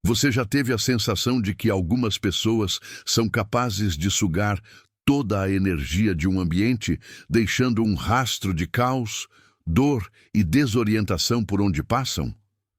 Você já teve a sensação de que algumas pessoas são capazes de sugar toda a energia de um ambiente, deixando um rastro de caos, dor e desorientação por onde passam?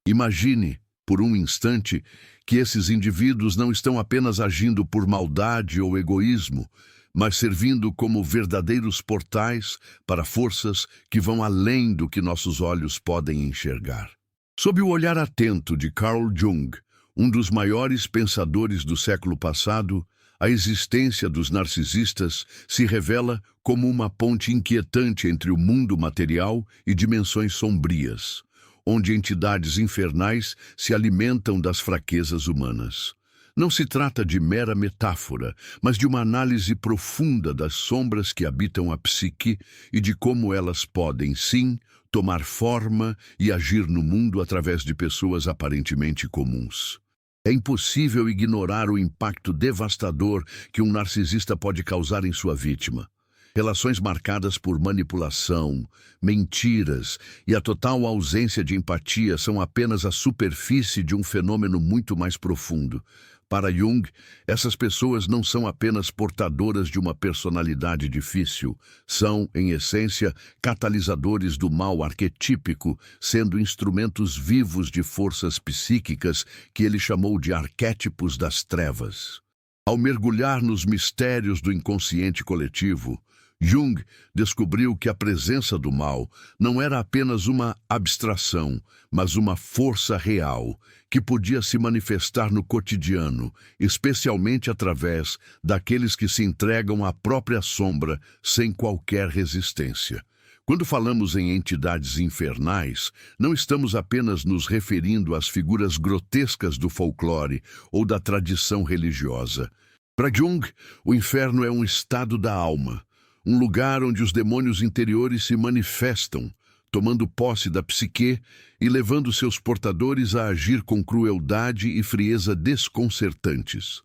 Imagine, por um instante, que esses indivíduos não estão apenas agindo por maldade ou egoísmo, mas servindo como verdadeiros portais para forças que vão além do que nossos olhos podem enxergar. Sob o olhar atento de Carl Jung, um dos maiores pensadores do século passado, a existência dos narcisistas se revela como uma ponte inquietante entre o mundo material e dimensões sombrias, onde entidades infernais se alimentam das fraquezas humanas. Não se trata de mera metáfora, mas de uma análise profunda das sombras que habitam a psique e de como elas podem, sim, tomar forma e agir no mundo através de pessoas aparentemente comuns. É impossível ignorar o impacto devastador que um narcisista pode causar em sua vítima. Relações marcadas por manipulação, mentiras e a total ausência de empatia são apenas a superfície de um fenômeno muito mais profundo. Para Jung, essas pessoas não são apenas portadoras de uma personalidade difícil, são, em essência, catalisadores do mal arquetípico, sendo instrumentos vivos de forças psíquicas que ele chamou de arquétipos das trevas. Ao mergulhar nos mistérios do inconsciente coletivo, Jung descobriu que a presença do mal não era apenas uma abstração, mas uma força real, que podia se manifestar no cotidiano, especialmente através daqueles que se entregam à própria sombra sem qualquer resistência. Quando falamos em entidades infernais, não estamos apenas nos referindo às figuras grotescas do folclore ou da tradição religiosa. Para Jung, o inferno é um estado da alma, um lugar onde os demônios interiores se manifestam, tomando posse da psique e levando seus portadores a agir com crueldade e frieza desconcertantes.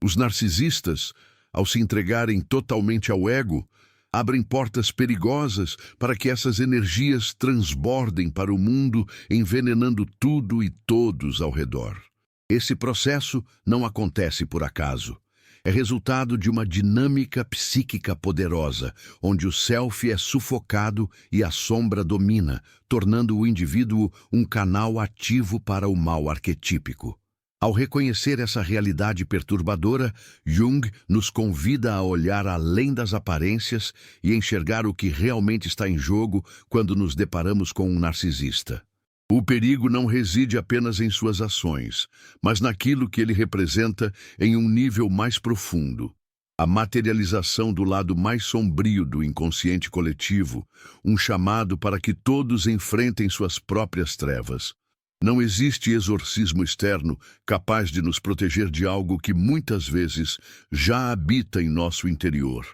Os narcisistas, ao se entregarem totalmente ao ego, abrem portas perigosas para que essas energias transbordem para o mundo, envenenando tudo e todos ao redor. Esse processo não acontece por acaso. É resultado de uma dinâmica psíquica poderosa, onde o self é sufocado e a sombra domina, tornando o indivíduo um canal ativo para o mal arquetípico. Ao reconhecer essa realidade perturbadora, Jung nos convida a olhar além das aparências e enxergar o que realmente está em jogo quando nos deparamos com um narcisista. O perigo não reside apenas em suas ações, mas naquilo que ele representa em um nível mais profundo. A materialização do lado mais sombrio do inconsciente coletivo, um chamado para que todos enfrentem suas próprias trevas. Não existe exorcismo externo capaz de nos proteger de algo que muitas vezes já habita em nosso interior.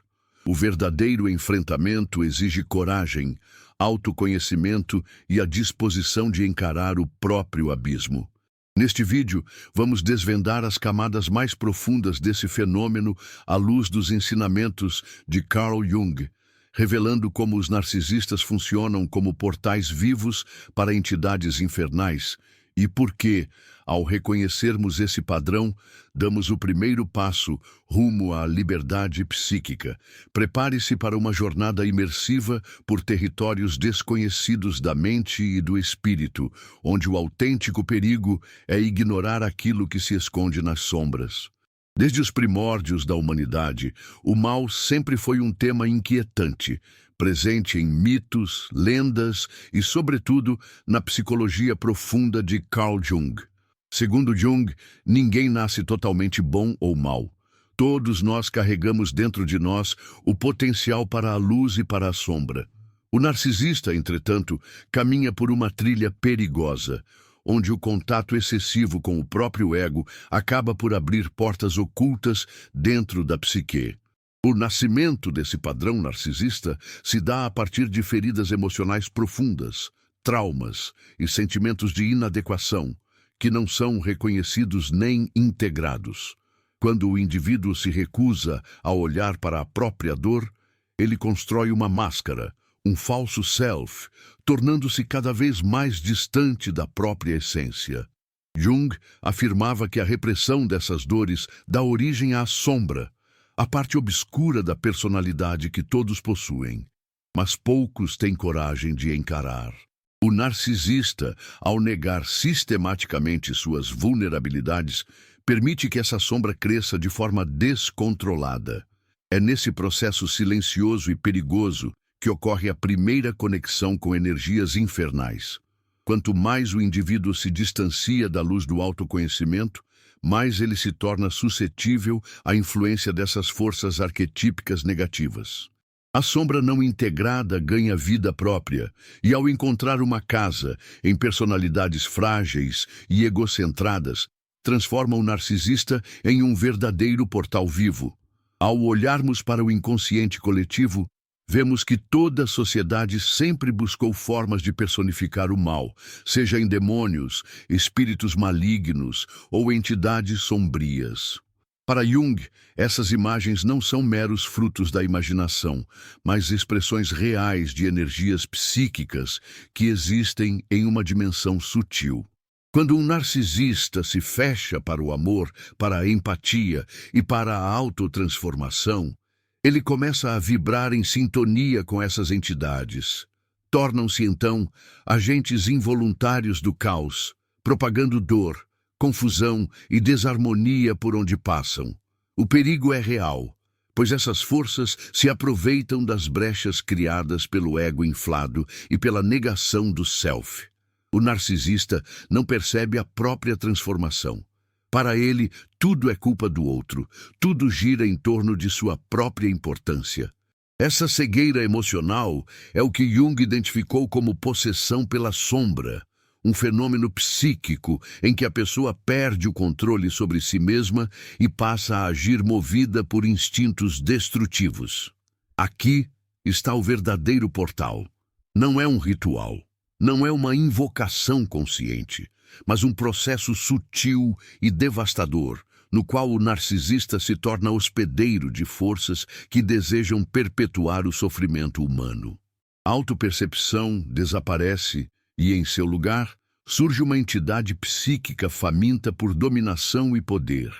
O verdadeiro enfrentamento exige coragem, autoconhecimento e a disposição de encarar o próprio abismo. Neste vídeo, vamos desvendar as camadas mais profundas desse fenômeno à luz dos ensinamentos de Carl Jung, revelando como os narcisistas funcionam como portais vivos para entidades infernais e por que, ao reconhecermos esse padrão, damos o primeiro passo rumo à liberdade psíquica. Prepare-se para uma jornada imersiva por territórios desconhecidos da mente e do espírito, onde o autêntico perigo é ignorar aquilo que se esconde nas sombras. Desde os primórdios da humanidade, o mal sempre foi um tema inquietante, presente em mitos, lendas e, sobretudo, na psicologia profunda de Carl Jung. Segundo Jung, ninguém nasce totalmente bom ou mal. Todos nós carregamos dentro de nós o potencial para a luz e para a sombra. O narcisista, entretanto, caminha por uma trilha perigosa, onde o contato excessivo com o próprio ego acaba por abrir portas ocultas dentro da psique. O nascimento desse padrão narcisista se dá a partir de feridas emocionais profundas, traumas e sentimentos de inadequação, que não são reconhecidos nem integrados. Quando o indivíduo se recusa a olhar para a própria dor, ele constrói uma máscara, um falso self, tornando-se cada vez mais distante da própria essência. Jung afirmava que a repressão dessas dores dá origem à sombra, a parte obscura da personalidade que todos possuem, mas poucos têm coragem de encarar. O narcisista, ao negar sistematicamente suas vulnerabilidades, permite que essa sombra cresça de forma descontrolada. É nesse processo silencioso e perigoso que ocorre a primeira conexão com energias infernais. Quanto mais o indivíduo se distancia da luz do autoconhecimento, mais ele se torna suscetível à influência dessas forças arquetípicas negativas. A sombra não integrada ganha vida própria e, ao encontrar uma casa em personalidades frágeis e egocentradas, transforma o narcisista em um verdadeiro portal vivo. Ao olharmos para o inconsciente coletivo, vemos que toda a sociedade sempre buscou formas de personificar o mal, seja em demônios, espíritos malignos ou entidades sombrias. Para Jung, essas imagens não são meros frutos da imaginação, mas expressões reais de energias psíquicas que existem em uma dimensão sutil. Quando um narcisista se fecha para o amor, para a empatia e para a autotransformação, ele começa a vibrar em sintonia com essas entidades. Tornam-se, então, agentes involuntários do caos, propagando dor, confusão e desarmonia por onde passam. O perigo é real, pois essas forças se aproveitam das brechas criadas pelo ego inflado e pela negação do self. O narcisista não percebe a própria transformação. Para ele, tudo é culpa do outro, tudo gira em torno de sua própria importância. Essa cegueira emocional é o que Jung identificou como possessão pela sombra, um fenômeno psíquico em que a pessoa perde o controle sobre si mesma e passa a agir movida por instintos destrutivos. Aqui está o verdadeiro portal. Não é um ritual, não é uma invocação consciente, mas um processo sutil e devastador, no qual o narcisista se torna hospedeiro de forças que desejam perpetuar o sofrimento humano. A autopercepção desaparece e, em seu lugar, surge uma entidade psíquica faminta por dominação e poder.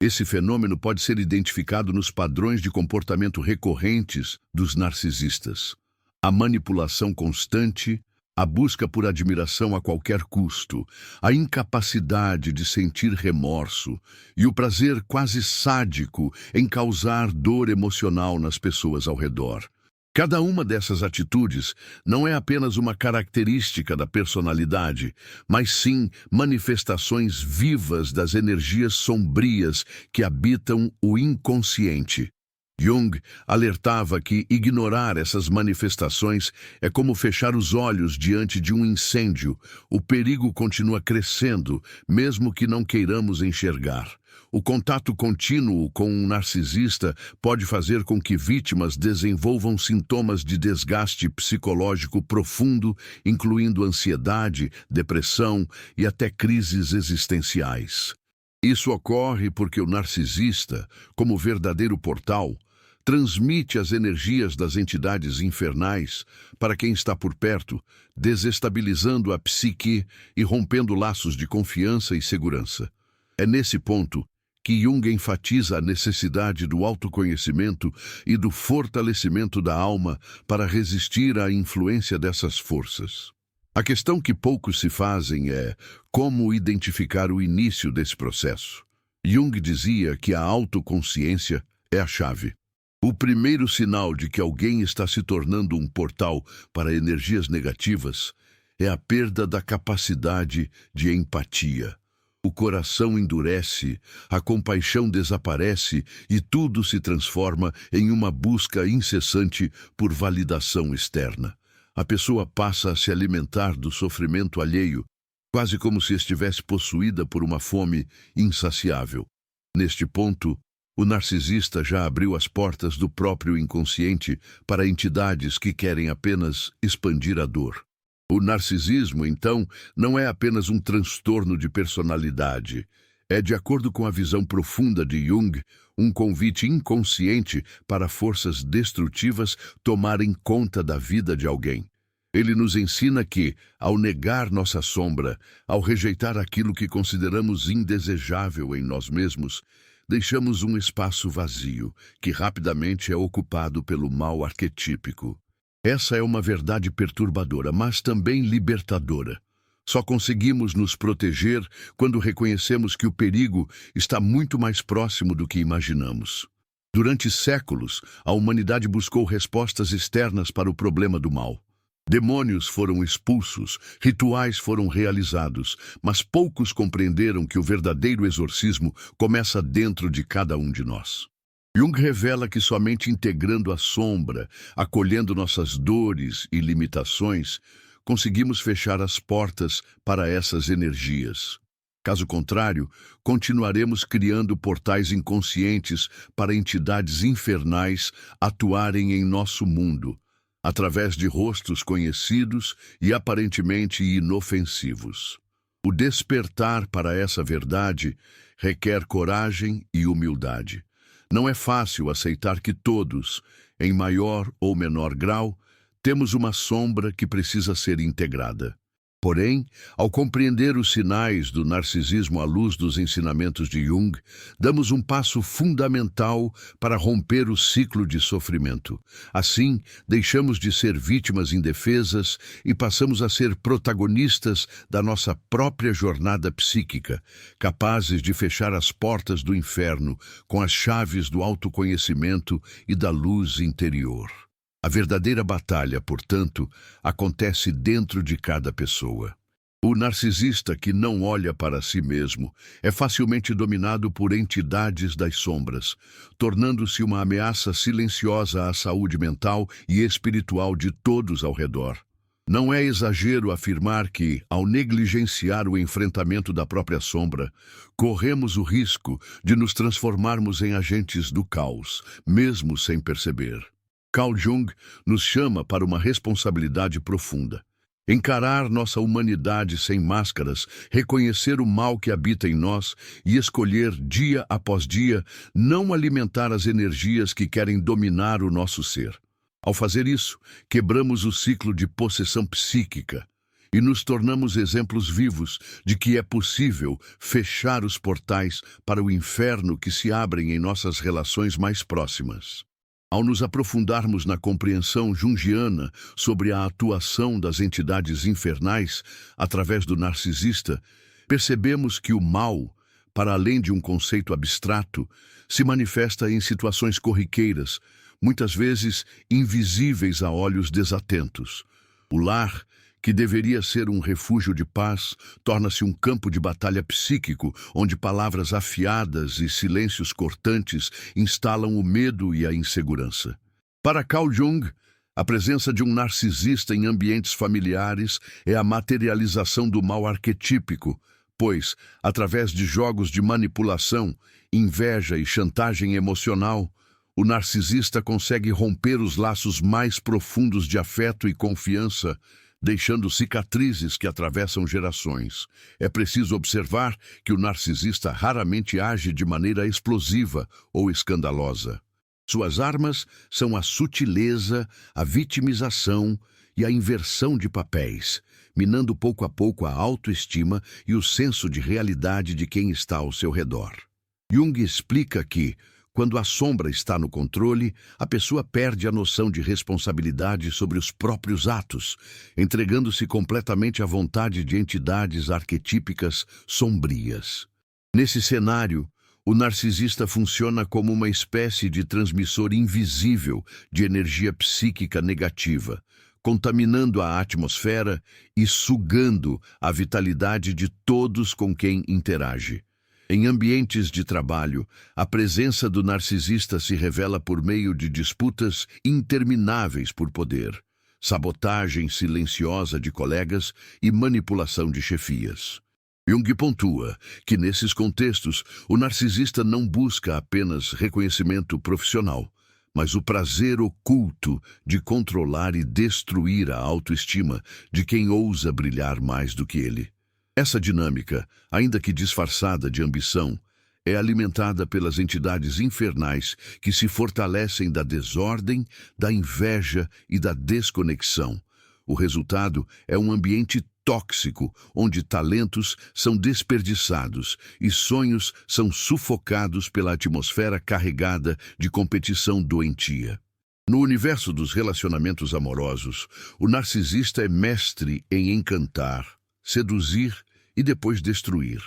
Esse fenômeno pode ser identificado nos padrões de comportamento recorrentes dos narcisistas. A manipulação constante, a busca por admiração a qualquer custo, a incapacidade de sentir remorso e o prazer quase sádico em causar dor emocional nas pessoas ao redor. Cada uma dessas atitudes não é apenas uma característica da personalidade, mas sim manifestações vivas das energias sombrias que habitam o inconsciente. Jung alertava que ignorar essas manifestações é como fechar os olhos diante de um incêndio. O perigo continua crescendo, mesmo que não queiramos enxergar. O contato contínuo com um narcisista pode fazer com que vítimas desenvolvam sintomas de desgaste psicológico profundo, incluindo ansiedade, depressão e até crises existenciais. Isso ocorre porque o narcisista, como verdadeiro portal, transmite as energias das entidades infernais para quem está por perto, desestabilizando a psique e rompendo laços de confiança e segurança. É nesse ponto que Jung enfatiza a necessidade do autoconhecimento e do fortalecimento da alma para resistir à influência dessas forças. A questão que poucos se fazem é como identificar o início desse processo. Jung dizia que a autoconsciência é a chave. O primeiro sinal de que alguém está se tornando um portal para energias negativas é a perda da capacidade de empatia. O coração endurece, a compaixão desaparece e tudo se transforma em uma busca incessante por validação externa. A pessoa passa a se alimentar do sofrimento alheio, quase como se estivesse possuída por uma fome insaciável. Neste ponto, o narcisista já abriu as portas do próprio inconsciente para entidades que querem apenas expandir a dor. O narcisismo, então, não é apenas um transtorno de personalidade. É, de acordo com a visão profunda de Jung, um convite inconsciente para forças destrutivas tomarem conta da vida de alguém. Ele nos ensina que, ao negar nossa sombra, ao rejeitar aquilo que consideramos indesejável em nós mesmos, deixamos um espaço vazio, que rapidamente é ocupado pelo mal arquetípico. Essa é uma verdade perturbadora, mas também libertadora. Só conseguimos nos proteger quando reconhecemos que o perigo está muito mais próximo do que imaginamos. Durante séculos, a humanidade buscou respostas externas para o problema do mal. Demônios foram expulsos, rituais foram realizados, mas poucos compreenderam que o verdadeiro exorcismo começa dentro de cada um de nós. Jung revela que somente integrando a sombra, acolhendo nossas dores e limitações, conseguimos fechar as portas para essas energias. Caso contrário, continuaremos criando portais inconscientes para entidades infernais atuarem em nosso mundo, através de rostos conhecidos e aparentemente inofensivos. O despertar para essa verdade requer coragem e humildade. Não é fácil aceitar que todos, em maior ou menor grau, temos uma sombra que precisa ser integrada. Porém, ao compreender os sinais do narcisismo à luz dos ensinamentos de Jung, damos um passo fundamental para romper o ciclo de sofrimento. Assim, deixamos de ser vítimas indefesas e passamos a ser protagonistas da nossa própria jornada psíquica, capazes de fechar as portas do inferno com as chaves do autoconhecimento e da luz interior. A verdadeira batalha, portanto, acontece dentro de cada pessoa. O narcisista que não olha para si mesmo é facilmente dominado por entidades das sombras, tornando-se uma ameaça silenciosa à saúde mental e espiritual de todos ao redor. Não é exagero afirmar que, ao negligenciar o enfrentamento da própria sombra, corremos o risco de nos transformarmos em agentes do caos, mesmo sem perceber. Carl Jung nos chama para uma responsabilidade profunda. Encarar nossa humanidade sem máscaras, reconhecer o mal que habita em nós e escolher, dia após dia, não alimentar as energias que querem dominar o nosso ser. Ao fazer isso, quebramos o ciclo de possessão psíquica e nos tornamos exemplos vivos de que é possível fechar os portais para o inferno que se abrem em nossas relações mais próximas. Ao nos aprofundarmos na compreensão junguiana sobre a atuação das entidades infernais através do narcisista, percebemos que o mal, para além de um conceito abstrato, se manifesta em situações corriqueiras, muitas vezes invisíveis a olhos desatentos. O lar, que deveria ser um refúgio de paz, torna-se um campo de batalha psíquico, onde palavras afiadas e silêncios cortantes instalam o medo e a insegurança. Para Carl Jung, a presença de um narcisista em ambientes familiares é a materialização do mal arquetípico, pois, através de jogos de manipulação, inveja e chantagem emocional, o narcisista consegue romper os laços mais profundos de afeto e confiança, deixando cicatrizes que atravessam gerações. É preciso observar que o narcisista raramente age de maneira explosiva ou escandalosa. Suas armas são a sutileza, a vitimização e a inversão de papéis, minando pouco a pouco a autoestima e o senso de realidade de quem está ao seu redor. Jung explica que, quando a sombra está no controle, a pessoa perde a noção de responsabilidade sobre os próprios atos, entregando-se completamente à vontade de entidades arquetípicas sombrias. Nesse cenário, o narcisista funciona como uma espécie de transmissor invisível de energia psíquica negativa, contaminando a atmosfera e sugando a vitalidade de todos com quem interage. Em ambientes de trabalho, a presença do narcisista se revela por meio de disputas intermináveis por poder, sabotagem silenciosa de colegas e manipulação de chefias. Jung pontua que, nesses contextos, o narcisista não busca apenas reconhecimento profissional, mas o prazer oculto de controlar e destruir a autoestima de quem ousa brilhar mais do que ele. Essa dinâmica, ainda que disfarçada de ambição, é alimentada pelas entidades infernais que se fortalecem da desordem, da inveja e da desconexão, O resultado é um ambiente tóxico, onde talentos são desperdiçados e sonhos são sufocados pela atmosfera carregada de competição doentia. No universo dos relacionamentos amorosos, o narcisista é mestre em encantar, seduzir e depois destruir.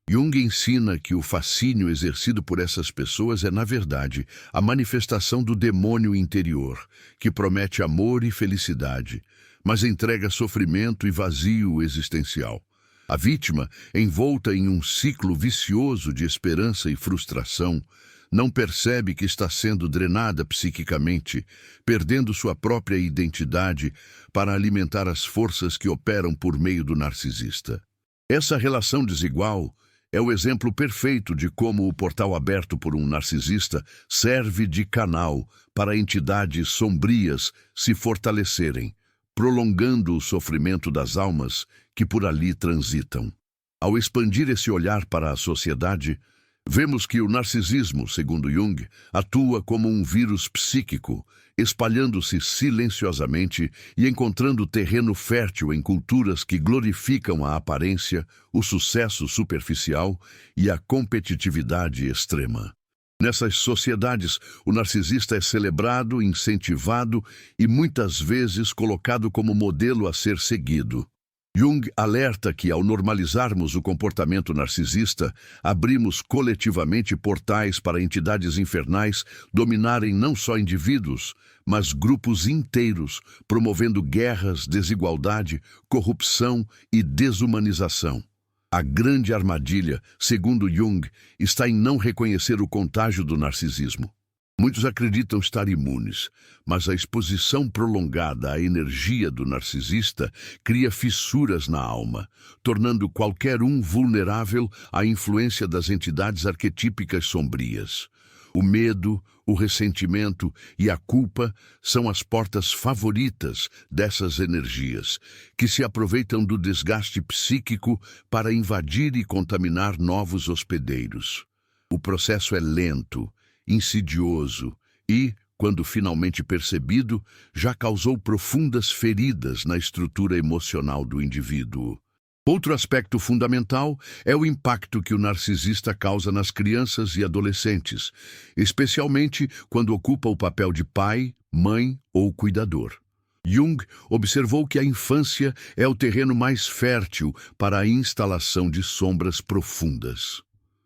Jung ensina que o fascínio exercido por essas pessoas é, na verdade, a manifestação do demônio interior, que promete amor e felicidade, mas entrega sofrimento e vazio existencial. A vítima, envolta em um ciclo vicioso de esperança e frustração, não percebe que está sendo drenada psiquicamente, perdendo sua própria identidade para alimentar as forças que operam por meio do narcisista. Essa relação desigual é o exemplo perfeito de como o portal aberto por um narcisista serve de canal para entidades sombrias se fortalecerem, prolongando o sofrimento das almas que por ali transitam. Ao expandir esse olhar para a sociedade, vemos que o narcisismo, segundo Jung, atua como um vírus psíquico, espalhando-se silenciosamente e encontrando terreno fértil em culturas que glorificam a aparência, o sucesso superficial e a competitividade extrema. Nessas sociedades, o narcisista é celebrado, incentivado e muitas vezes colocado como modelo a ser seguido. Jung alerta que, ao normalizarmos o comportamento narcisista, abrimos coletivamente portais para entidades infernais dominarem não só indivíduos, mas grupos inteiros, promovendo guerras, desigualdade, corrupção e desumanização. A grande armadilha, segundo Jung, está em não reconhecer o contágio do narcisismo. Muitos acreditam estar imunes, mas a exposição prolongada à energia do narcisista cria fissuras na alma, tornando qualquer um vulnerável à influência das entidades arquetípicas sombrias. O medo, o ressentimento e a culpa são as portas favoritas dessas energias, que se aproveitam do desgaste psíquico para invadir e contaminar novos hospedeiros. O processo é lento, insidioso e, quando finalmente percebido, já causou profundas feridas na estrutura emocional do indivíduo. Outro aspecto fundamental é o impacto que o narcisista causa nas crianças e adolescentes, especialmente quando ocupa o papel de pai, mãe ou cuidador. Jung observou que a infância é o terreno mais fértil para a instalação de sombras profundas.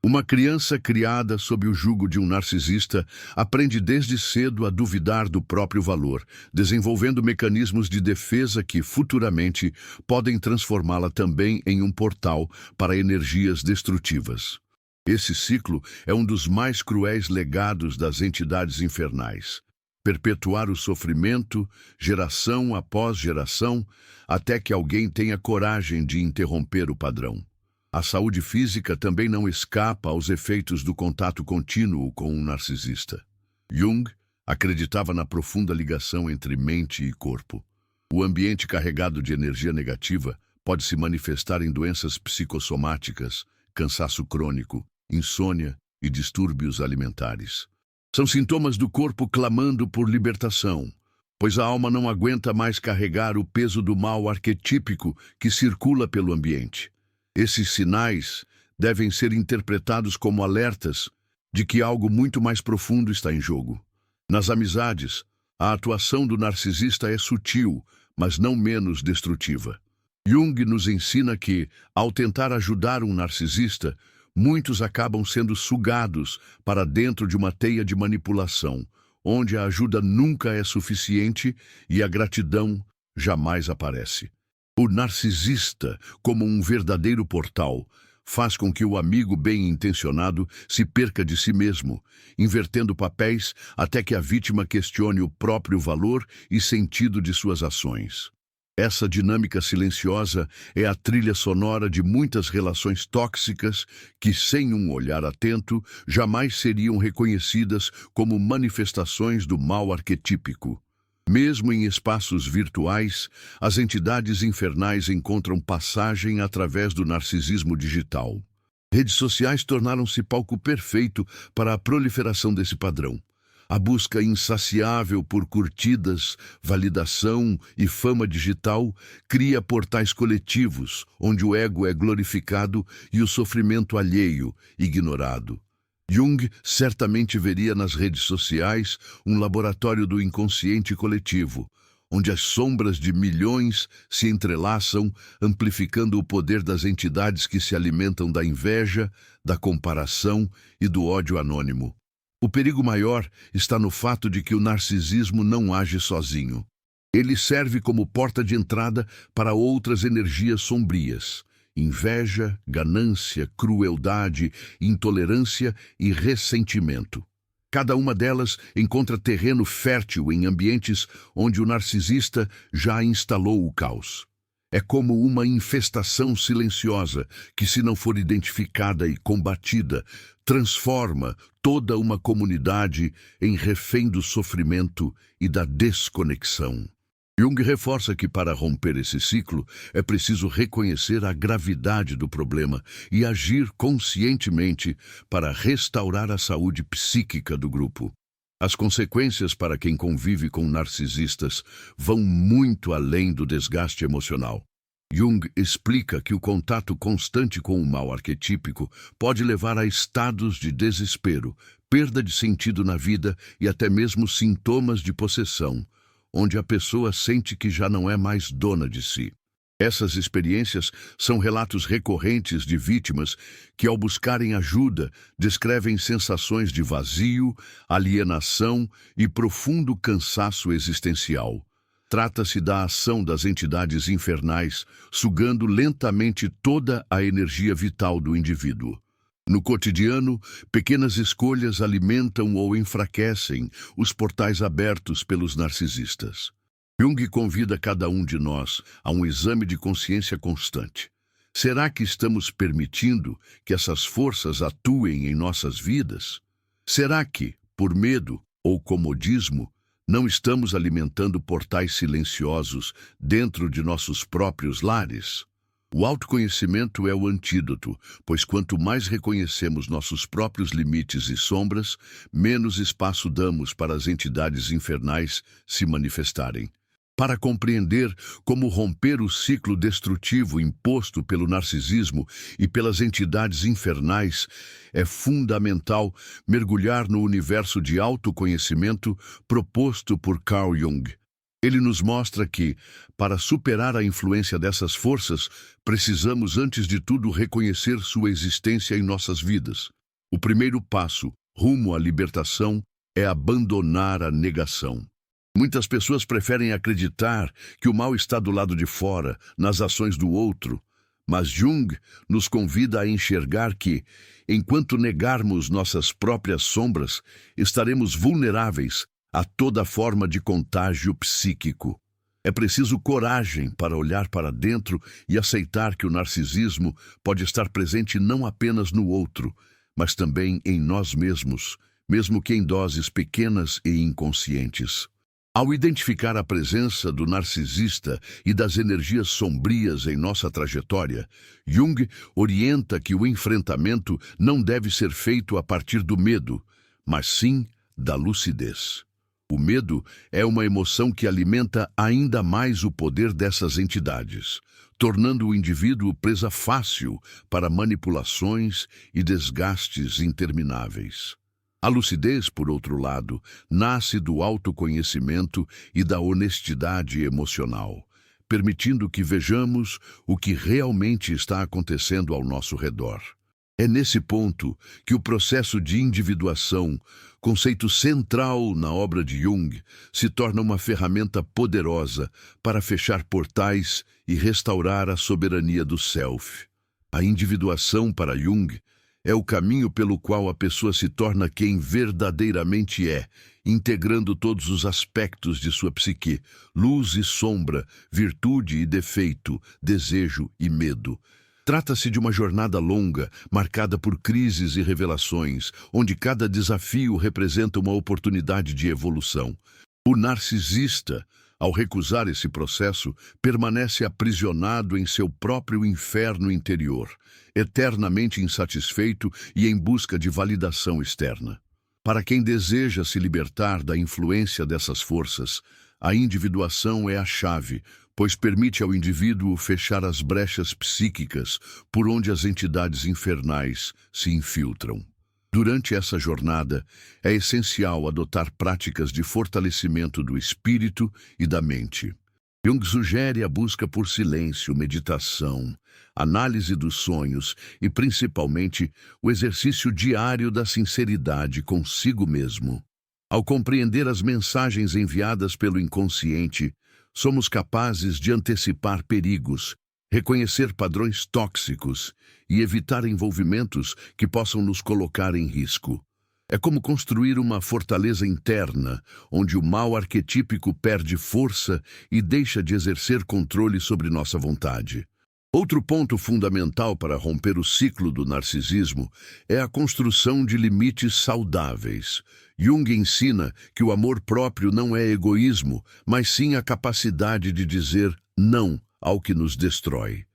Uma criança criada sob o jugo de um narcisista aprende desde cedo a duvidar do próprio valor, desenvolvendo mecanismos de defesa que, futuramente, podem transformá-la também em um portal para energias destrutivas. Esse ciclo é um dos mais cruéis legados das entidades infernais. Perpetuar o sofrimento, geração após geração, até que alguém tenha coragem de interromper o padrão. A saúde física também não escapa aos efeitos do contato contínuo com um narcisista. Jung acreditava na profunda ligação entre mente e corpo. O ambiente carregado de energia negativa pode se manifestar em doenças psicossomáticas, cansaço crônico, insônia e distúrbios alimentares. São sintomas do corpo clamando por libertação, pois a alma não aguenta mais carregar o peso do mal arquetípico que circula pelo ambiente. Esses sinais devem ser interpretados como alertas de que algo muito mais profundo está em jogo. Nas amizades, a atuação do narcisista é sutil, mas não menos destrutiva. Jung nos ensina que, ao tentar ajudar um narcisista, muitos acabam sendo sugados para dentro de uma teia de manipulação, onde a ajuda nunca é suficiente e a gratidão jamais aparece. O narcisista, como um verdadeiro portal, faz com que o amigo bem-intencionado se perca de si mesmo, invertendo papéis até que a vítima questione o próprio valor e sentido de suas ações. Essa dinâmica silenciosa é a trilha sonora de muitas relações tóxicas que, sem um olhar atento, jamais seriam reconhecidas como manifestações do mal arquetípico. Mesmo em espaços virtuais, as entidades infernais encontram passagem através do narcisismo digital. Redes sociais tornaram-se palco perfeito para a proliferação desse padrão. A busca insaciável por curtidas, validação e fama digital cria portais coletivos, onde o ego é glorificado e o sofrimento alheio ignorado. Jung certamente veria nas redes sociais um laboratório do inconsciente coletivo, onde as sombras de milhões se entrelaçam, amplificando o poder das entidades que se alimentam da inveja, da comparação e do ódio anônimo. O perigo maior está no fato de que o narcisismo não age sozinho. Ele serve como porta de entrada para outras energias sombrias: inveja, ganância, crueldade, intolerância e ressentimento. Cada uma delas encontra terreno fértil em ambientes onde o narcisista já instalou o caos. É como uma infestação silenciosa que, se não for identificada e combatida, transforma toda uma comunidade em refém do sofrimento e da desconexão. Jung reforça que, para romper esse ciclo, é preciso reconhecer a gravidade do problema e agir conscientemente para restaurar a saúde psíquica do grupo. As consequências para quem convive com narcisistas vão muito além do desgaste emocional. Jung explica que o contato constante com o mal arquetípico pode levar a estados de desespero, perda de sentido na vida e até mesmo sintomas de possessão, onde a pessoa sente que já não é mais dona de si. Essas experiências são relatos recorrentes de vítimas que, ao buscarem ajuda, descrevem sensações de vazio, alienação e profundo cansaço existencial. Trata-se da ação das entidades infernais, sugando lentamente toda a energia vital do indivíduo. No cotidiano, pequenas escolhas alimentam ou enfraquecem os portais abertos pelos narcisistas. Jung convida cada um de nós a um exame de consciência constante. Será que estamos permitindo que essas forças atuem em nossas vidas? Será que, por medo ou comodismo, não estamos alimentando portais silenciosos dentro de nossos próprios lares? O autoconhecimento é o antídoto, pois quanto mais reconhecemos nossos próprios limites e sombras, menos espaço damos para as entidades infernais se manifestarem. Para compreender como romper o ciclo destrutivo imposto pelo narcisismo e pelas entidades infernais, é fundamental mergulhar no universo de autoconhecimento proposto por Carl Jung. Ele nos mostra que, para superar a influência dessas forças, precisamos antes de tudo reconhecer sua existência em nossas vidas. O primeiro passo, rumo à libertação, é abandonar a negação. Muitas pessoas preferem acreditar que o mal está do lado de fora, nas ações do outro, mas Jung nos convida a enxergar que, enquanto negarmos nossas próprias sombras, estaremos vulneráveis a toda forma de contágio psíquico. É preciso coragem para olhar para dentro e aceitar que o narcisismo pode estar presente não apenas no outro, mas também em nós mesmos, mesmo que em doses pequenas e inconscientes. Ao identificar a presença do narcisista e das energias sombrias em nossa trajetória, Jung orienta que o enfrentamento não deve ser feito a partir do medo, mas sim da lucidez. O medo é uma emoção que alimenta ainda mais o poder dessas entidades, tornando o indivíduo presa fácil para manipulações e desgastes intermináveis. A lucidez, por outro lado, nasce do autoconhecimento e da honestidade emocional, permitindo que vejamos o que realmente está acontecendo ao nosso redor. É nesse ponto que o processo de individuação, conceito central na obra de Jung, se torna uma ferramenta poderosa para fechar portais e restaurar a soberania do self. A individuação para Jung é o caminho pelo qual a pessoa se torna quem verdadeiramente é, integrando todos os aspectos de sua psique, luz e sombra, virtude e defeito, desejo e medo. Trata-se de uma jornada longa, marcada por crises e revelações, onde cada desafio representa uma oportunidade de evolução. O narcisista, ao recusar esse processo, permanece aprisionado em seu próprio inferno interior, eternamente insatisfeito e em busca de validação externa. Para quem deseja se libertar da influência dessas forças, a individuação é a chave, pois permite ao indivíduo fechar as brechas psíquicas por onde as entidades infernais se infiltram. Durante essa jornada, é essencial adotar práticas de fortalecimento do espírito e da mente. Jung sugere a busca por silêncio, meditação, análise dos sonhos e, principalmente, o exercício diário da sinceridade consigo mesmo. Ao compreender as mensagens enviadas pelo inconsciente, somos capazes de antecipar perigos, reconhecer padrões tóxicos e evitar envolvimentos que possam nos colocar em risco. É como construir uma fortaleza interna, onde o mal arquetípico perde força e deixa de exercer controle sobre nossa vontade. Outro ponto fundamental para romper o ciclo do narcisismo é a construção de limites saudáveis. Jung ensina que o amor próprio não é egoísmo, mas sim a capacidade de dizer não ao que nos destrói.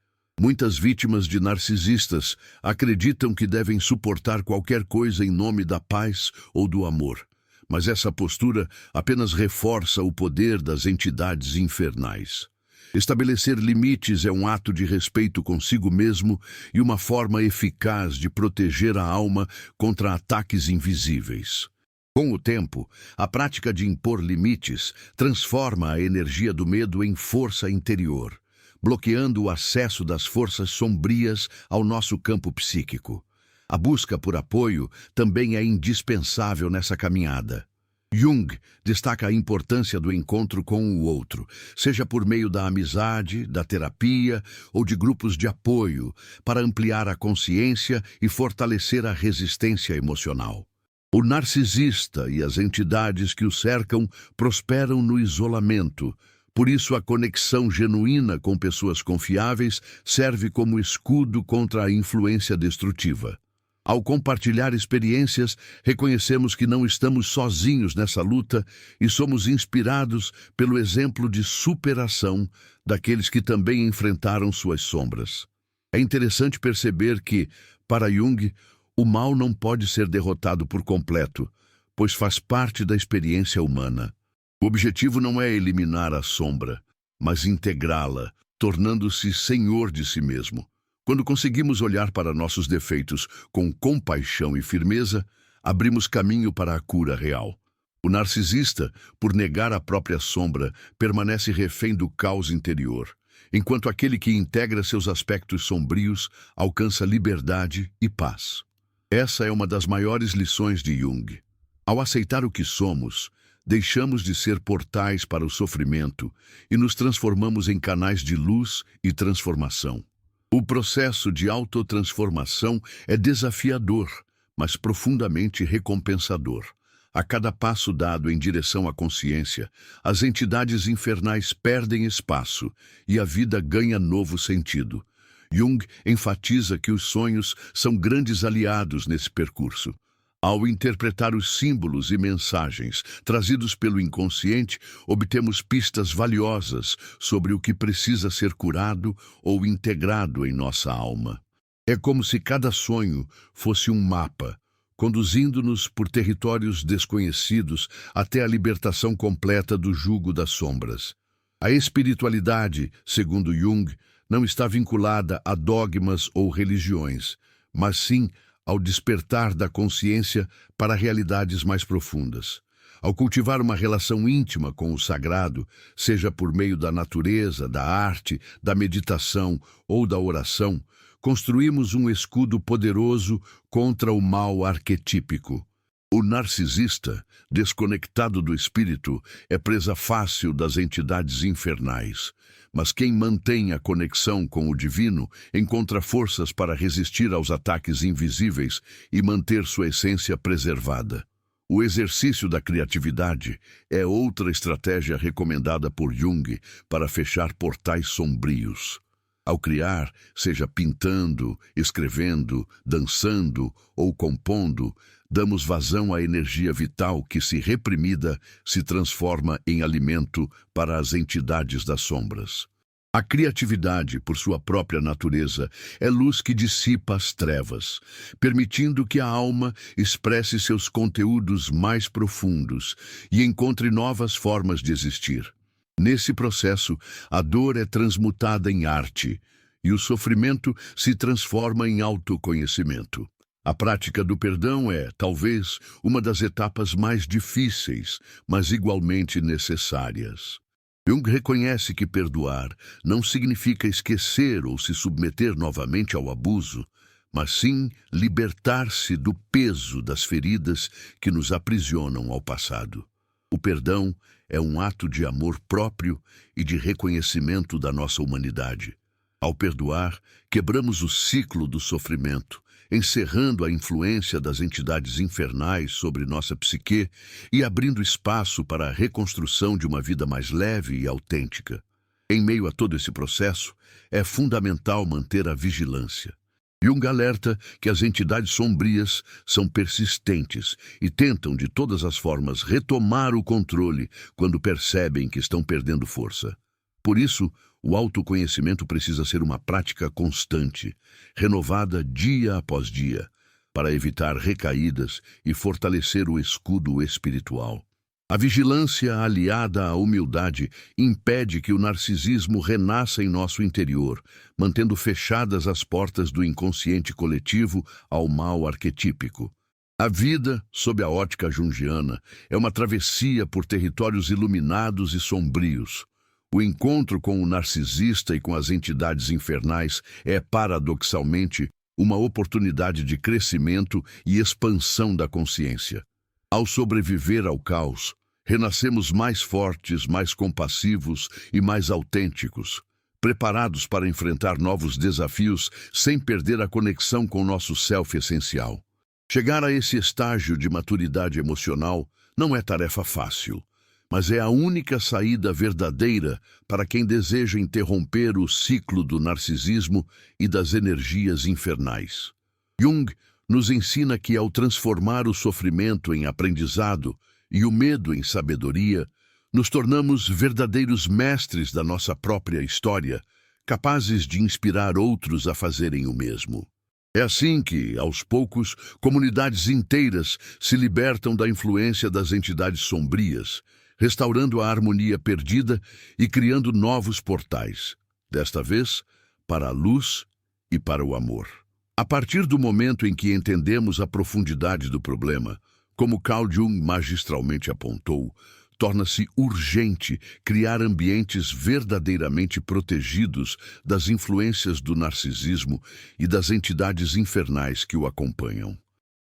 Muitas vítimas de narcisistas acreditam que devem suportar qualquer coisa em nome da paz ou do amor, mas essa postura apenas reforça o poder das entidades infernais. Estabelecer limites é um ato de respeito consigo mesmo e uma forma eficaz de proteger a alma contra ataques invisíveis. Com o tempo, a prática de impor limites transforma a energia do medo em força interior, bloqueando o acesso das forças sombrias ao nosso campo psíquico. A busca por apoio também é indispensável nessa caminhada. Jung destaca a importância do encontro com o outro, seja por meio da amizade, da terapia ou de grupos de apoio, para ampliar a consciência e fortalecer a resistência emocional. O narcisista e as entidades que o cercam prosperam no isolamento. Por isso, a conexão genuína com pessoas confiáveis serve como escudo contra a influência destrutiva. Ao compartilhar experiências, reconhecemos que não estamos sozinhos nessa luta e somos inspirados pelo exemplo de superação daqueles que também enfrentaram suas sombras. É interessante perceber que, para Jung, o mal não pode ser derrotado por completo, pois faz parte da experiência humana. O objetivo não é eliminar a sombra, mas integrá-la, tornando-se senhor de si mesmo. Quando conseguimos olhar para nossos defeitos com compaixão e firmeza, abrimos caminho para a cura real. O narcisista, por negar a própria sombra, permanece refém do caos interior, enquanto aquele que integra seus aspectos sombrios alcança liberdade e paz. Essa é uma das maiores lições de Jung. Ao aceitar o que somos, deixamos de ser portais para o sofrimento e nos transformamos em canais de luz e transformação. O processo de autotransformação é desafiador, mas profundamente recompensador. A cada passo dado em direção à consciência, as entidades infernais perdem espaço e a vida ganha novo sentido. Jung enfatiza que os sonhos são grandes aliados nesse percurso. Ao interpretar os símbolos e mensagens trazidos pelo inconsciente, obtemos pistas valiosas sobre o que precisa ser curado ou integrado em nossa alma. É como se cada sonho fosse um mapa, conduzindo-nos por territórios desconhecidos até a libertação completa do jugo das sombras. A espiritualidade, segundo Jung, não está vinculada a dogmas ou religiões, mas sim ao despertar da consciência para realidades mais profundas. Ao cultivar uma relação íntima com o sagrado, seja por meio da natureza, da arte, da meditação ou da oração, construímos um escudo poderoso contra o mal arquetípico. O narcisista, desconectado do espírito, é presa fácil das entidades infernais. Mas quem mantém a conexão com o divino encontra forças para resistir aos ataques invisíveis e manter sua essência preservada. O exercício da criatividade é outra estratégia recomendada por Jung para fechar portais sombrios. Ao criar, seja pintando, escrevendo, dançando ou compondo, damos vazão à energia vital que, se reprimida, se transforma em alimento para as entidades das sombras. A criatividade, por sua própria natureza, é luz que dissipa as trevas, permitindo que a alma expresse seus conteúdos mais profundos e encontre novas formas de existir. Nesse processo, a dor é transmutada em arte e o sofrimento se transforma em autoconhecimento. A prática do perdão é, talvez, uma das etapas mais difíceis, mas igualmente necessárias. Jung reconhece que perdoar não significa esquecer ou se submeter novamente ao abuso, mas sim libertar-se do peso das feridas que nos aprisionam ao passado. O perdão é um ato de amor próprio e de reconhecimento da nossa humanidade. Ao perdoar, quebramos o ciclo do sofrimento, encerrando a influência das entidades infernais sobre nossa psique e abrindo espaço para a reconstrução de uma vida mais leve e autêntica. Em meio a todo esse processo, é fundamental manter a vigilância. Jung alerta que as entidades sombrias são persistentes e tentam de todas as formas retomar o controle quando percebem que estão perdendo força. Por isso, o autoconhecimento precisa ser uma prática constante, renovada dia após dia, para evitar recaídas e fortalecer o escudo espiritual. A vigilância aliada à humildade impede que o narcisismo renasça em nosso interior, mantendo fechadas as portas do inconsciente coletivo ao mal arquetípico. A vida, sob a ótica junguiana, é uma travessia por territórios iluminados e sombrios. O encontro com o narcisista e com as entidades infernais é, paradoxalmente, uma oportunidade de crescimento e expansão da consciência. Ao sobreviver ao caos, renascemos mais fortes, mais compassivos e mais autênticos, preparados para enfrentar novos desafios sem perder a conexão com nosso self essencial. Chegar a esse estágio de maturidade emocional não é tarefa fácil, mas é a única saída verdadeira para quem deseja interromper o ciclo do narcisismo e das energias infernais. Jung nos ensina que, ao transformar o sofrimento em aprendizado e o medo em sabedoria, nos tornamos verdadeiros mestres da nossa própria história, capazes de inspirar outros a fazerem o mesmo. É assim que, aos poucos, comunidades inteiras se libertam da influência das entidades sombrias, restaurando a harmonia perdida e criando novos portais, desta vez para a luz e para o amor. A partir do momento em que entendemos a profundidade do problema, como Carl Jung magistralmente apontou, torna-se urgente criar ambientes verdadeiramente protegidos das influências do narcisismo e das entidades infernais que o acompanham.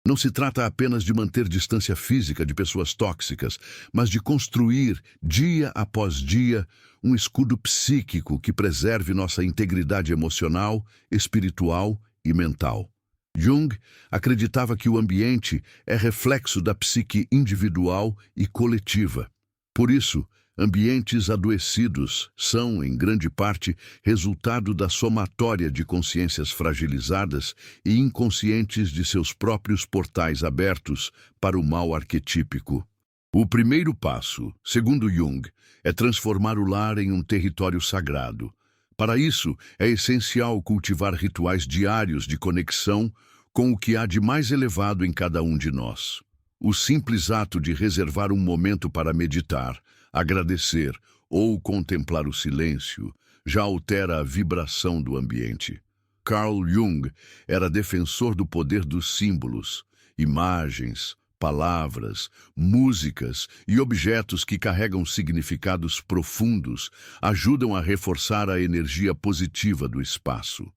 Não se trata apenas de manter distância física de pessoas tóxicas, mas de construir, dia após dia, um escudo psíquico que preserve nossa integridade emocional, espiritual e mental. Jung acreditava que o ambiente é reflexo da psique individual e coletiva. Por isso, ambientes adoecidos são, em grande parte, resultado da somatória de consciências fragilizadas e inconscientes de seus próprios portais abertos para o mal arquetípico. O primeiro passo, segundo Jung, é transformar o lar em um território sagrado. Para isso, é essencial cultivar rituais diários de conexão com o que há de mais elevado em cada um de nós. O simples ato de reservar um momento para meditar, agradecer ou contemplar o silêncio já altera a vibração do ambiente. Carl Jung era defensor do poder dos símbolos, imagens, palavras, músicas e objetos que carregam significados profundos ajudam a reforçar a energia positiva do espaço.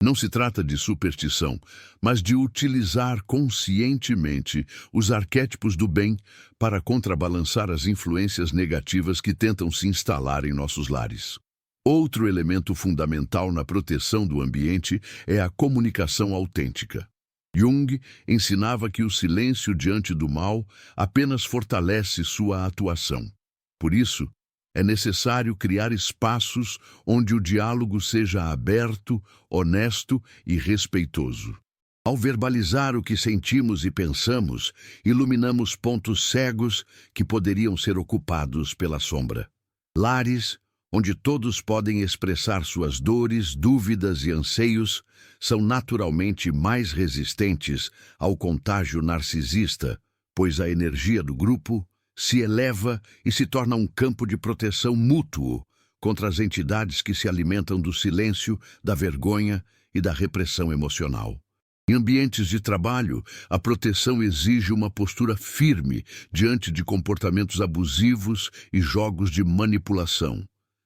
Não se trata de superstição, mas de utilizar conscientemente os arquétipos do bem para contrabalançar as influências negativas que tentam se instalar em nossos lares. Outro elemento fundamental na proteção do ambiente é a comunicação autêntica. Jung ensinava que o silêncio diante do mal apenas fortalece sua atuação. Por isso, é necessário criar espaços onde o diálogo seja aberto, honesto e respeitoso. Ao verbalizar o que sentimos e pensamos, iluminamos pontos cegos que poderiam ser ocupados pela sombra. Lares onde todos podem expressar suas dores, dúvidas e anseios, são naturalmente mais resistentes ao contágio narcisista, pois a energia do grupo se eleva e se torna um campo de proteção mútuo contra as entidades que se alimentam do silêncio, da vergonha e da repressão emocional. Em ambientes de trabalho, a proteção exige uma postura firme diante de comportamentos abusivos e jogos de manipulação.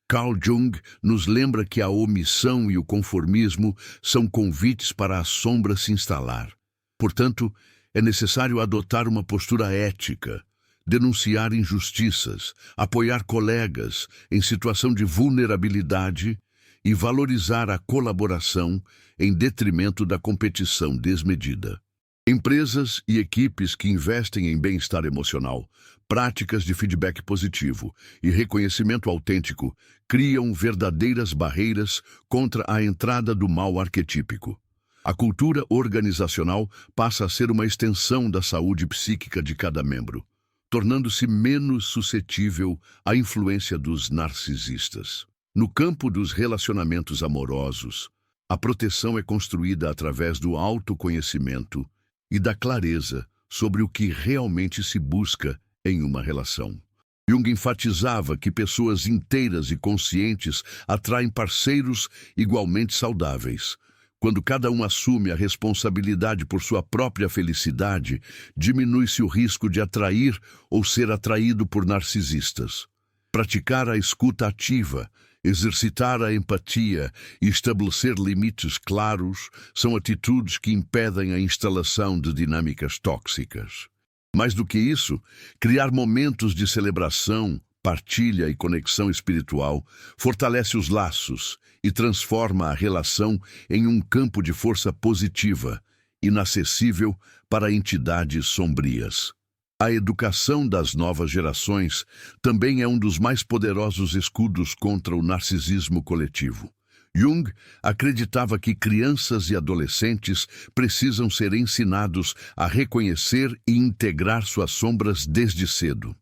Carl Jung nos lembra que a omissão e o conformismo são convites para a sombra se instalar. Portanto, é necessário adotar uma postura ética, denunciar injustiças, apoiar colegas em situação de vulnerabilidade e valorizar a colaboração em detrimento da competição desmedida. Empresas e equipes que investem em bem-estar emocional, práticas de feedback positivo e reconhecimento autêntico criam verdadeiras barreiras contra a entrada do mal arquetípico. A cultura organizacional passa a ser uma extensão da saúde psíquica de cada membro, tornando-se menos suscetível à influência dos narcisistas. No campo dos relacionamentos amorosos, a proteção é construída através do autoconhecimento e da clareza sobre o que realmente se busca em uma relação. Jung enfatizava que pessoas inteiras e conscientes atraem parceiros igualmente saudáveis. Quando cada um assume a responsabilidade por sua própria felicidade, diminui-se o risco de atrair ou ser atraído por narcisistas. Praticar a escuta ativa, exercitar a empatia e estabelecer limites claros são atitudes que impedem a instalação de dinâmicas tóxicas. Mais do que isso, criar momentos de celebração, partilha e conexão espiritual fortalece os laços e transforma a relação em um campo de força positiva, inacessível para entidades sombrias. A educação das novas gerações também é um dos mais poderosos escudos contra o narcisismo coletivo. Jung acreditava que crianças e adolescentes precisam ser ensinados a reconhecer e integrar suas sombras desde cedo.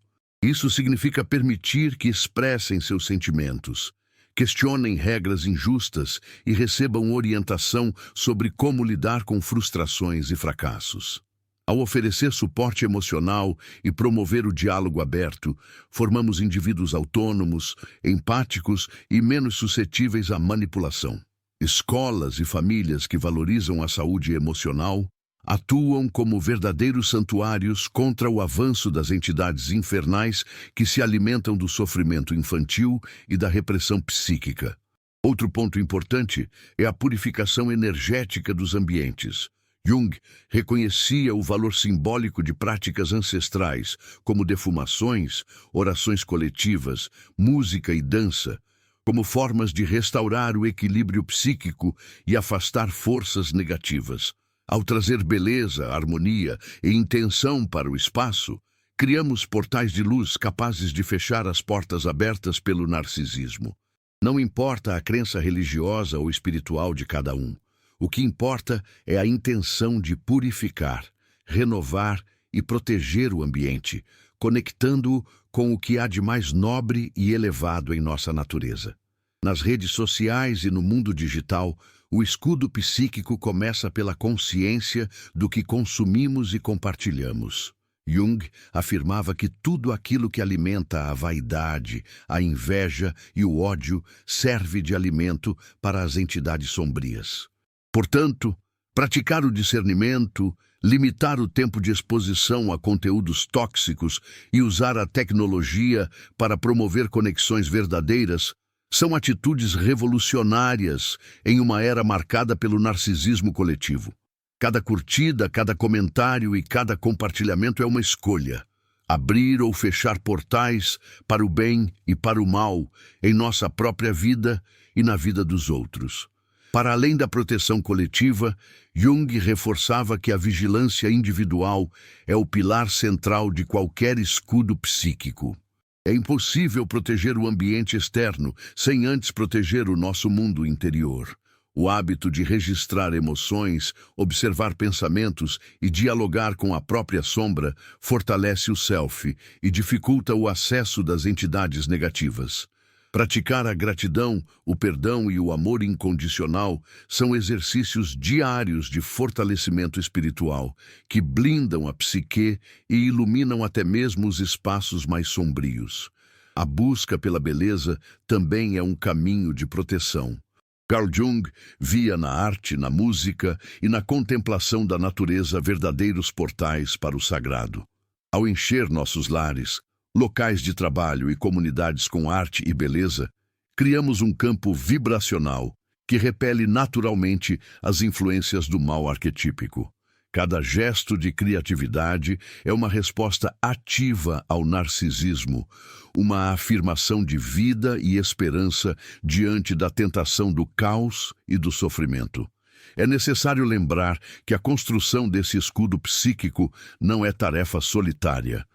Isso significa permitir que expressem seus sentimentos, questionem regras injustas e recebam orientação sobre como lidar com frustrações e fracassos. Ao oferecer suporte emocional e promover o diálogo aberto, formamos indivíduos autônomos, empáticos e menos suscetíveis à manipulação. Escolas e famílias que valorizam a saúde emocional atuam como verdadeiros santuários contra o avanço das entidades infernais que se alimentam do sofrimento infantil e da repressão psíquica. Outro ponto importante é a purificação energética dos ambientes. Jung reconhecia o valor simbólico de práticas ancestrais, como defumações, orações coletivas, música e dança, como formas de restaurar o equilíbrio psíquico e afastar forças negativas. Ao trazer beleza, harmonia e intenção para o espaço, criamos portais de luz capazes de fechar as portas abertas pelo narcisismo. Não importa a crença religiosa ou espiritual de cada um. O que importa é a intenção de purificar, renovar e proteger o ambiente, conectando-o com o que há de mais nobre e elevado em nossa natureza. Nas redes sociais e no mundo digital, o escudo psíquico começa pela consciência do que consumimos e compartilhamos. Jung afirmava que tudo aquilo que alimenta a vaidade, a inveja e o ódio serve de alimento para as entidades sombrias. Portanto, praticar o discernimento, limitar o tempo de exposição a conteúdos tóxicos e usar a tecnologia para promover conexões verdadeiras são atitudes revolucionárias em uma era marcada pelo narcisismo coletivo. Cada curtida, cada comentário e cada compartilhamento é uma escolha. Abrir ou fechar portais para o bem e para o mal em nossa própria vida e na vida dos outros. Para além da proteção coletiva, Jung reforçava que a vigilância individual é o pilar central de qualquer escudo psíquico. É impossível proteger o ambiente externo sem antes proteger o nosso mundo interior. O hábito de registrar emoções, observar pensamentos e dialogar com a própria sombra fortalece o self e dificulta o acesso das entidades negativas. Praticar a gratidão, o perdão e o amor incondicional são exercícios diários de fortalecimento espiritual que blindam a psique e iluminam até mesmo os espaços mais sombrios. A busca pela beleza também é um caminho de proteção. Carl Jung via na arte, na música e na contemplação da natureza verdadeiros portais para o sagrado. Ao encher nossos lares, locais de trabalho e comunidades com arte e beleza, criamos um campo vibracional que repele naturalmente as influências do mal arquetípico. Cada gesto de criatividade é uma resposta ativa ao narcisismo, uma afirmação de vida e esperança diante da tentação do caos e do sofrimento. É necessário lembrar que a construção desse escudo psíquico não é tarefa solitária.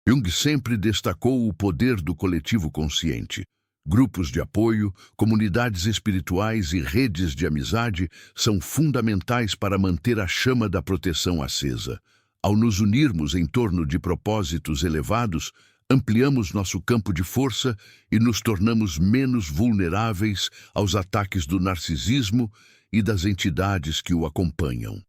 Jung sempre destacou o poder do coletivo consciente. Grupos de apoio, comunidades espirituais e redes de amizade são fundamentais para manter a chama da proteção acesa. Ao nos unirmos em torno de propósitos elevados, ampliamos nosso campo de força e nos tornamos menos vulneráveis aos ataques do narcisismo e das entidades que o acompanham.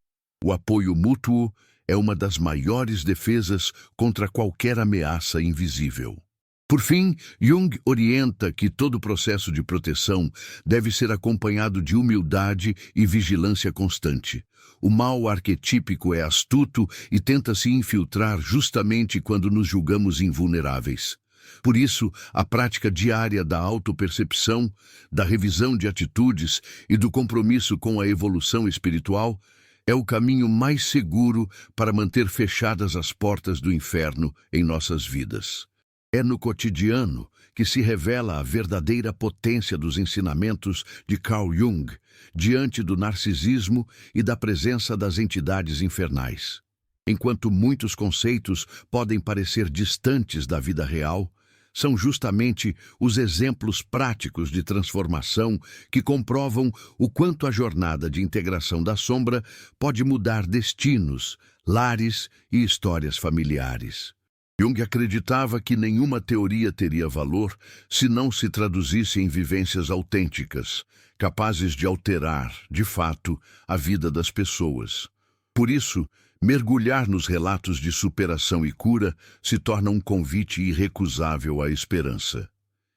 O apoio mútuo é uma das maiores defesas contra qualquer ameaça invisível. Por fim, Jung orienta que todo processo de proteção deve ser acompanhado de humildade e vigilância constante. O mal arquetípico é astuto e tenta se infiltrar justamente quando nos julgamos invulneráveis. Por isso, a prática diária da autopercepção, da revisão de atitudes e do compromisso com a evolução espiritual é o caminho mais seguro para manter fechadas as portas do inferno em nossas vidas. É no cotidiano que se revela a verdadeira potência dos ensinamentos de Carl Jung, diante do narcisismo e da presença das entidades infernais. Enquanto muitos conceitos podem parecer distantes da vida real, são justamente os exemplos práticos de transformação que comprovam o quanto a jornada de integração da sombra pode mudar destinos, lares e histórias familiares. Jung acreditava que nenhuma teoria teria valor se não se traduzisse em vivências autênticas, capazes de alterar, de fato, a vida das pessoas. Por isso, mergulhar nos relatos de superação e cura se torna um convite irrecusável à esperança.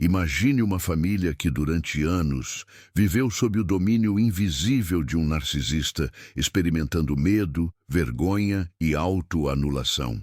Imagine uma família que durante anos viveu sob o domínio invisível de um narcisista, experimentando medo, vergonha e autoanulação.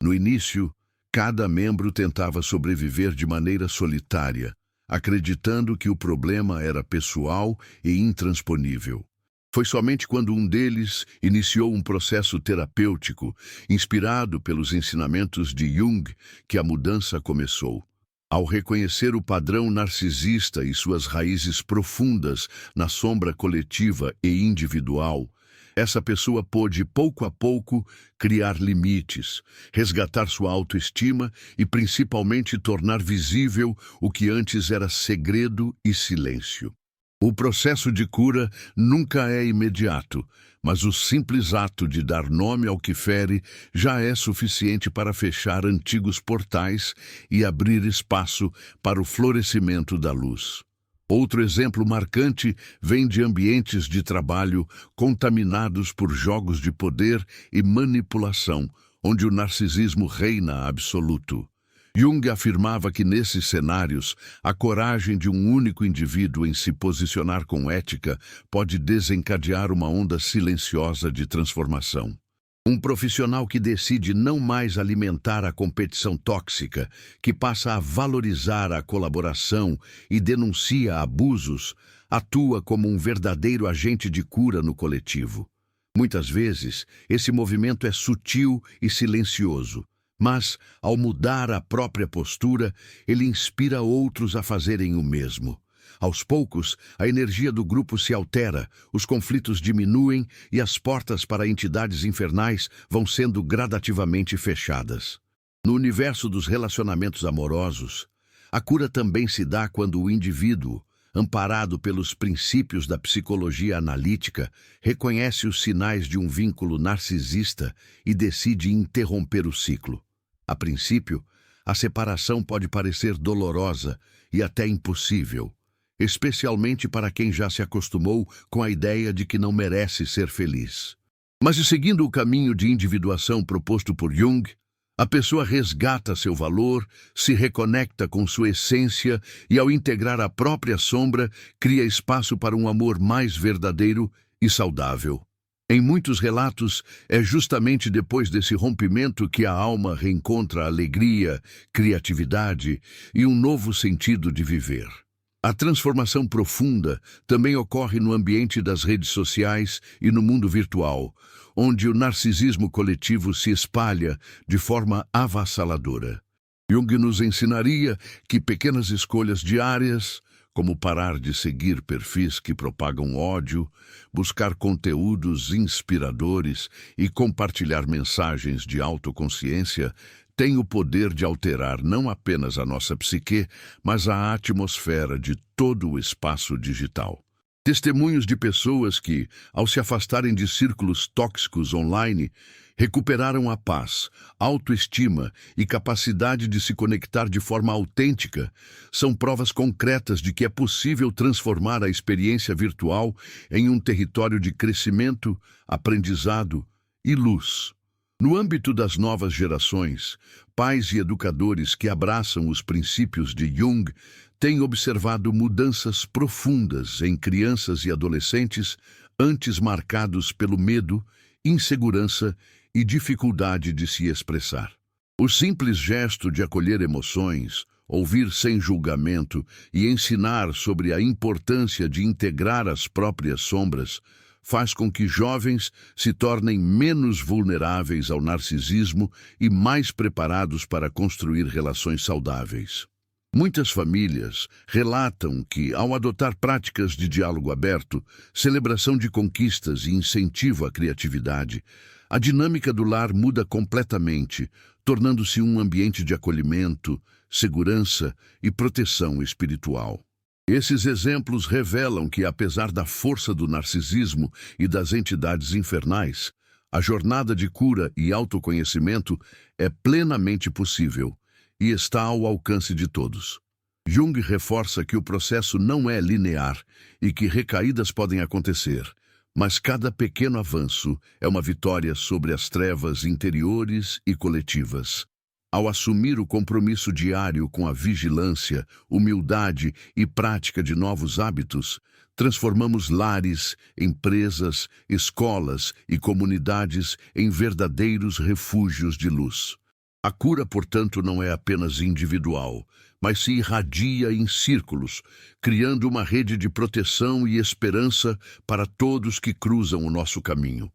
No início, cada membro tentava sobreviver de maneira solitária, acreditando que o problema era pessoal e intransponível. Foi somente quando um deles iniciou um processo terapêutico, inspirado pelos ensinamentos de Jung, que a mudança começou. Ao reconhecer o padrão narcisista e suas raízes profundas na sombra coletiva e individual, essa pessoa pôde, pouco a pouco, criar limites, resgatar sua autoestima e, principalmente, tornar visível o que antes era segredo e silêncio. O processo de cura nunca é imediato, mas o simples ato de dar nome ao que fere já é suficiente para fechar antigos portais e abrir espaço para o florescimento da luz. Outro exemplo marcante vem de ambientes de trabalho contaminados por jogos de poder e manipulação, onde o narcisismo reina absoluto. Jung afirmava que nesses cenários, a coragem de um único indivíduo em se posicionar com ética pode desencadear uma onda silenciosa de transformação. Um profissional que decide não mais alimentar a competição tóxica, que passa a valorizar a colaboração e denuncia abusos, atua como um verdadeiro agente de cura no coletivo. Muitas vezes, esse movimento é sutil e silencioso, mas, ao mudar a própria postura, ele inspira outros a fazerem o mesmo. Aos poucos, a energia do grupo se altera, os conflitos diminuem e as portas para entidades infernais vão sendo gradativamente fechadas. No universo dos relacionamentos amorosos, a cura também se dá quando o indivíduo, amparado pelos princípios da psicologia analítica, reconhece os sinais de um vínculo narcisista e decide interromper o ciclo. A princípio, a separação pode parecer dolorosa e até impossível, especialmente para quem já se acostumou com a ideia de que não merece ser feliz. Mas seguindo o caminho de individuação proposto por Jung, a pessoa resgata seu valor, se reconecta com sua essência e, ao integrar a própria sombra, cria espaço para um amor mais verdadeiro e saudável. Em muitos relatos, é justamente depois desse rompimento que a alma reencontra alegria, criatividade e um novo sentido de viver. A transformação profunda também ocorre no ambiente das redes sociais e no mundo virtual, onde o narcisismo coletivo se espalha de forma avassaladora. Jung nos ensinaria que pequenas escolhas diárias, como parar de seguir perfis que propagam ódio, buscar conteúdos inspiradores e compartilhar mensagens de autoconsciência, tem o poder de alterar não apenas a nossa psique, mas a atmosfera de todo o espaço digital. Testemunhos de pessoas que, ao se afastarem de círculos tóxicos online, recuperaram a paz, autoestima e capacidade de se conectar de forma autêntica, são provas concretas de que é possível transformar a experiência virtual em um território de crescimento, aprendizado e luz. No âmbito das novas gerações, pais e educadores que abraçam os princípios de Jung têm observado mudanças profundas em crianças e adolescentes antes marcados pelo medo, insegurança e dificuldade de se expressar. O simples gesto de acolher emoções, ouvir sem julgamento e ensinar sobre a importância de integrar as próprias sombras faz com que jovens se tornem menos vulneráveis ao narcisismo e mais preparados para construir relações saudáveis. Muitas famílias relatam que, ao adotar práticas de diálogo aberto, celebração de conquistas e incentivo à criatividade, a dinâmica do lar muda completamente, tornando-se um ambiente de acolhimento, segurança e proteção espiritual. Esses exemplos revelam que, apesar da força do narcisismo e das entidades infernais, a jornada de cura e autoconhecimento é plenamente possível e está ao alcance de todos. Jung reforça que o processo não é linear e que recaídas podem acontecer, mas cada pequeno avanço é uma vitória sobre as trevas interiores e coletivas. Ao assumir o compromisso diário com a vigilância, humildade e prática de novos hábitos, transformamos lares, empresas, escolas e comunidades em verdadeiros refúgios de luz. A cura, portanto, não é apenas individual, mas se irradia em círculos, criando uma rede de proteção e esperança para todos que cruzam o nosso caminho.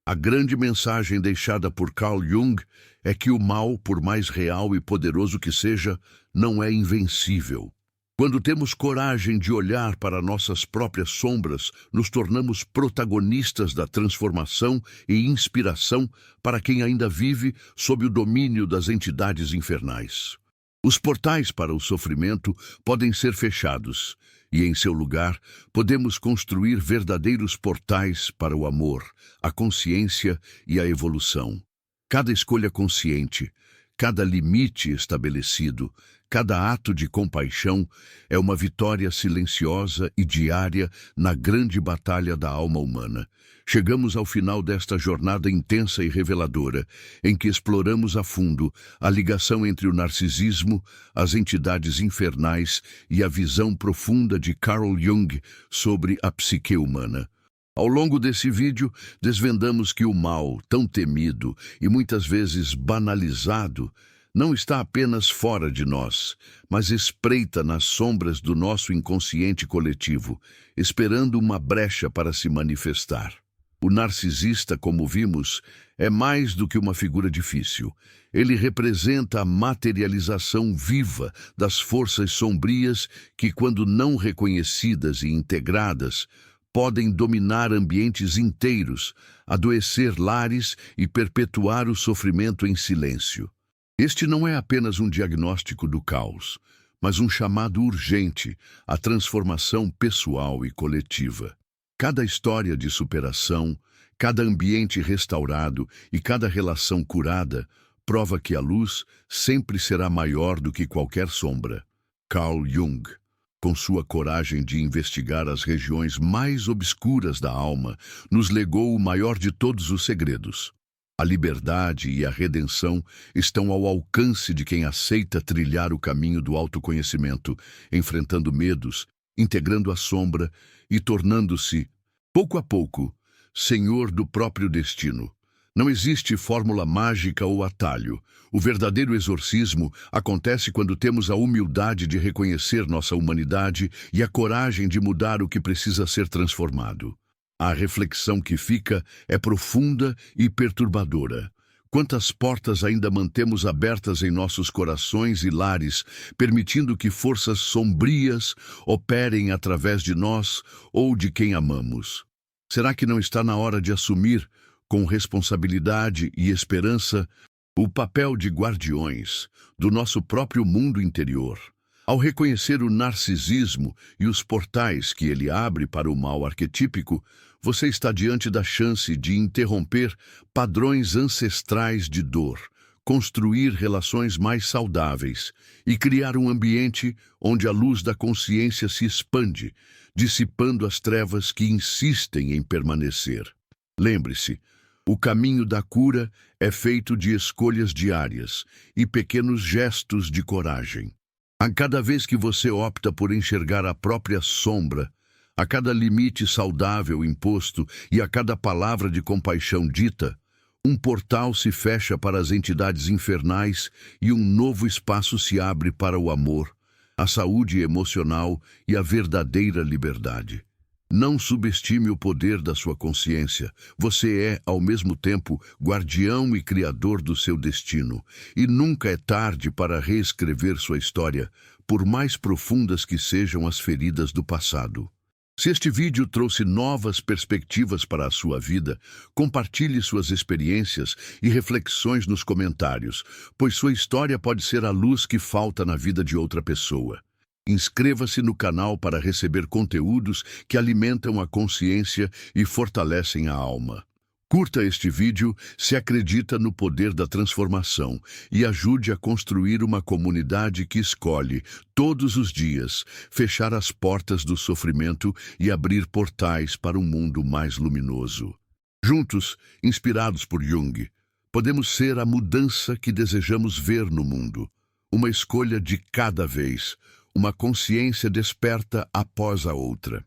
A grande mensagem deixada por Carl Jung é que o mal, por mais real e poderoso que seja, não é invencível. Quando temos coragem de olhar para nossas próprias sombras, nos tornamos protagonistas da transformação e inspiração para quem ainda vive sob o domínio das entidades infernais. Os portais para o sofrimento podem ser fechados, e em seu lugar podemos construir verdadeiros portais para o amor, a consciência e a evolução. Cada escolha consciente, cada limite estabelecido, cada ato de compaixão é uma vitória silenciosa e diária na grande batalha da alma humana. Chegamos ao final desta jornada intensa e reveladora, em que exploramos a fundo a ligação entre o narcisismo, as entidades infernais e a visão profunda de Carl Jung sobre a psique humana. Ao longo desse vídeo, desvendamos que o mal, tão temido e muitas vezes banalizado, não está apenas fora de nós, mas espreita nas sombras do nosso inconsciente coletivo, esperando uma brecha para se manifestar. O narcisista, como vimos, é mais do que uma figura difícil. Ele representa a materialização viva das forças sombrias que, quando não reconhecidas e integradas, podem dominar ambientes inteiros, adoecer lares e perpetuar o sofrimento em silêncio. Este não é apenas um diagnóstico do caos, mas um chamado urgente à transformação pessoal e coletiva. Cada história de superação, cada ambiente restaurado e cada relação curada prova que a luz sempre será maior do que qualquer sombra. Carl Jung, com sua coragem de investigar as regiões mais obscuras da alma, nos legou o maior de todos os segredos. A liberdade e a redenção estão ao alcance de quem aceita trilhar o caminho do autoconhecimento, enfrentando medos, integrando a sombra e tornando-se, pouco a pouco, senhor do próprio destino. Não existe fórmula mágica ou atalho. O verdadeiro exorcismo acontece quando temos a humildade de reconhecer nossa humanidade e a coragem de mudar o que precisa ser transformado. A reflexão que fica é profunda e perturbadora. Quantas portas ainda mantemos abertas em nossos corações e lares, permitindo que forças sombrias operem através de nós ou de quem amamos? Será que não está na hora de assumir, com responsabilidade e esperança, o papel de guardiões do nosso próprio mundo interior? Ao reconhecer o narcisismo e os portais que ele abre para o mal arquetípico, você está diante da chance de interromper padrões ancestrais de dor, construir relações mais saudáveis e criar um ambiente onde a luz da consciência se expande, dissipando as trevas que insistem em permanecer. Lembre-se, o caminho da cura é feito de escolhas diárias e pequenos gestos de coragem. A cada vez que você opta por enxergar a própria sombra, a cada limite saudável imposto e a cada palavra de compaixão dita, um portal se fecha para as entidades infernais e um novo espaço se abre para o amor, a saúde emocional e a verdadeira liberdade. Não subestime o poder da sua consciência. Você é, ao mesmo tempo, guardião e criador do seu destino. E nunca é tarde para reescrever sua história, por mais profundas que sejam as feridas do passado. Se este vídeo trouxe novas perspectivas para a sua vida, compartilhe suas experiências e reflexões nos comentários, pois sua história pode ser a luz que falta na vida de outra pessoa. Inscreva-se no canal para receber conteúdos que alimentam a consciência e fortalecem a alma. Curta este vídeo se acredita no poder da transformação e ajude a construir uma comunidade que escolhe, todos os dias, fechar as portas do sofrimento e abrir portais para um mundo mais luminoso. Juntos, inspirados por Jung, podemos ser a mudança que desejamos ver no mundo. Uma escolha de cada vez, uma consciência desperta após a outra.